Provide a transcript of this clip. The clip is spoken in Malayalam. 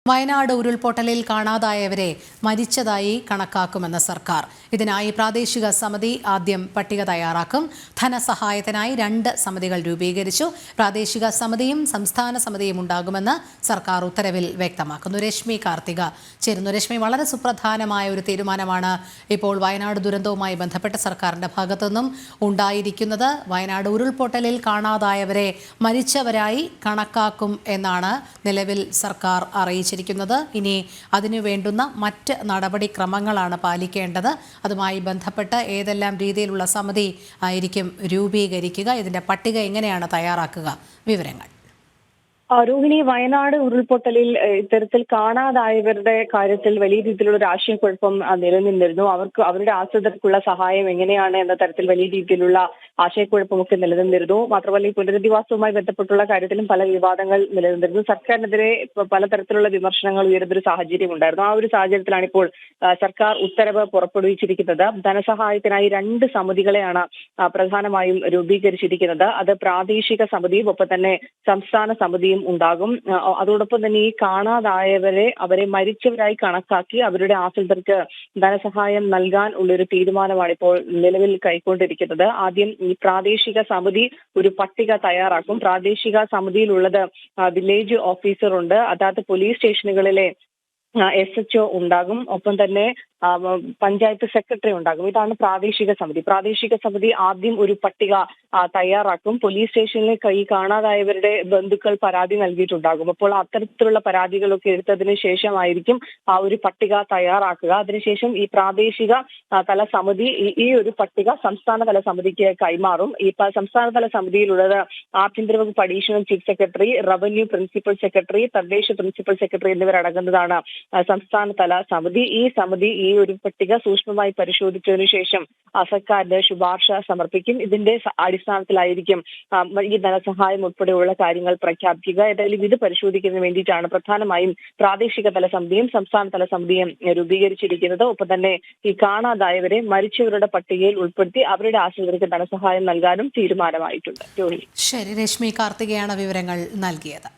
വയനാട് ഉരുൾപൊട്ടലിൽ കാണാതായവരെ മരിച്ചതായി കണക്കാക്കുമെന്ന് സർക്കാർ. ഇതിനായി പ്രാദേശിക സമിതി ആദ്യം പട്ടിക തയ്യാറാക്കും. ധനസഹായത്തിനായി 2 സമിതികൾ രൂപീകരിച്ചു. പ്രാദേശിക സമിതിയും സംസ്ഥാന സമിതിയും ഉണ്ടാകുമെന്ന് സർക്കാർ ഉത്തരവിൽ വ്യക്തമാക്കുന്നു. രശ്മി കാർത്തിക ചേരുന്നു. രശ്മി, വളരെ സുപ്രധാനമായ ഒരു തീരുമാനമാണ് ഇപ്പോൾ വയനാട് ദുരന്തവുമായി ബന്ധപ്പെട്ട് സർക്കാരിന്റെ ഭാഗത്തുനിന്നും ഉണ്ടായിരിക്കുന്നത്. വയനാട് ഉരുൾപൊട്ടലിൽ കാണാതായവരെ മരിച്ചവരായി കണക്കാക്കും എന്നാണ് നിലവിൽ സർക്കാർ അറിയിച്ചത്. ഇനി അതിനു വേണ്ടുന്ന മറ്റ് നടപടിക്രമങ്ങളാണ് പാലിക്കേണ്ടത്. അതുമായി ബന്ധപ്പെട്ട് ഏതെല്ലാം രീതിയിലുള്ള സമിതി ആയിരിക്കും രൂപീകരിക്കുക, ഇതിന്റെ പട്ടിക എങ്ങനെയാണ് തയ്യാറാക്കുക? വിവരങ്ങൾ. രോഹിണി, വയനാട് ഉരുൾപൊട്ടലിൽ ഇത്തരത്തിൽ കാണാതായവരുടെ കാര്യത്തിൽ വലിയ രീതിയിലുള്ള ഒരു ആശയക്കുഴപ്പം നിലനിന്നിരുന്നു. അവരുടെ ആശ്രിതർക്കുള്ള സഹായം എങ്ങനെയാണ് എന്ന തരത്തിൽ വലിയ രീതിയിലുള്ള ആശയക്കുഴപ്പമൊക്കെ നിലനിന്നിരുന്നു. മാത്രമല്ല, ഈ പുനരധിവാസവുമായി ബന്ധപ്പെട്ടുള്ള കാര്യത്തിലും പല വിവാദങ്ങൾ നിലനിന്നിരുന്നു. സർക്കാരിനെതിരെ പലതരത്തിലുള്ള വിമർശനങ്ങൾ ഉയരുന്നൊരു സാഹചര്യം ഉണ്ടായിരുന്നു. ആ ഒരു സാഹചര്യത്തിലാണ് ഇപ്പോൾ സർക്കാർ ഉത്തരവ് പുറപ്പെടുവിച്ചിരിക്കുന്നത്. ധനസഹായത്തിനായി 2 സമിതികളെയാണ് പ്രധാനമായും രൂപീകരിച്ചിരിക്കുന്നത്. അത് പ്രാദേശിക സമിതിയും ഒപ്പം തന്നെ സംസ്ഥാന സമിതിയും ഉണ്ടാകും. അതോടൊപ്പം തന്നെ ഈ അവരെ മരിച്ചവരായി കണക്കാക്കി അവരുടെ ആശ്രിതർക്ക് ധനസഹായം നൽകാൻ ഉള്ളൊരു തീരുമാനമാണ് ഇപ്പോൾ നിലവിൽ കൈക്കൊണ്ടിരിക്കുന്നത്. ആദ്യം ഈ പ്രാദേശിക സമിതി ഒരു പട്ടിക തയ്യാറാക്കും. പ്രാദേശിക സമിതിയിലുള്ളത് വില്ലേജ് ഓഫീസർ ഉണ്ട്, അതാത് പോലീസ് സ്റ്റേഷനുകളിലെ SHO ഉണ്ടാകും, ഒപ്പം തന്നെ പഞ്ചായത്ത് സെക്രട്ടറി ഉണ്ടാകും. ഇതാണ് പ്രാദേശിക സമിതി. പ്രാദേശിക സമിതി ആദ്യം ഒരു പട്ടിക തയ്യാറാക്കും. പോലീസ് സ്റ്റേഷനിൽ ഈ കാണാതായവരുടെ ബന്ധുക്കൾ പരാതി നൽകിയിട്ടുണ്ടാകും. അപ്പോൾ അത്തരത്തിലുള്ള പരാതികളൊക്കെ എടുത്തതിന് ശേഷമായിരിക്കും ആ ഒരു പട്ടിക തയ്യാറാക്കുക. അതിനുശേഷം ഈ പ്രാദേശിക തല സമിതി ഈ ഒരു പട്ടിക സംസ്ഥാന തല സമിതിക്ക് കൈമാറും. ഈ സംസ്ഥാനതല സമിതിയിലുള്ളത് ആഭ്യന്തര വകുപ്പ് additional chief secretary, revenue principal secretary, തദ്ദേശ പ്രിൻസിപ്പൽ സെക്രട്ടറി എന്നിവരടങ്ങുന്നതാണ് സംസ്ഥാനതല സമിതി. ഈ സമിതി ഈ ഒരു പട്ടിക സൂക്ഷ്മമായി പരിശോധിച്ചതിനു ശേഷം സർക്കാരിന് ശുപാർശ സമർപ്പിക്കും. ഇതിന്റെ അടിസ്ഥാനത്തിലായിരിക്കും ഈ ധനസഹായം ഉൾപ്പെടെയുള്ള കാര്യങ്ങൾ പ്രഖ്യാപിക്കുക. ഏതായാലും ഇത് പരിശോധിക്കുന്നതിന് വേണ്ടിയിട്ടാണ് പ്രധാനമായും പ്രാദേശിക തല സമിതിയും സംസ്ഥാന തല സമിതിയും രൂപീകരിച്ചിരിക്കുന്നത്. ഒപ്പം തന്നെ ഈ കാണാതായവരെ മരിച്ചവരുടെ പട്ടികയിൽ ഉൾപ്പെടുത്തി അവരുടെ ആശ്രിതർക്ക് ധനസഹായം നൽകാനും തീരുമാനമായിട്ടുണ്ട്. ശരി, രശ്മി കാർത്തികയാണ് വിവരങ്ങൾ നൽകിയത്.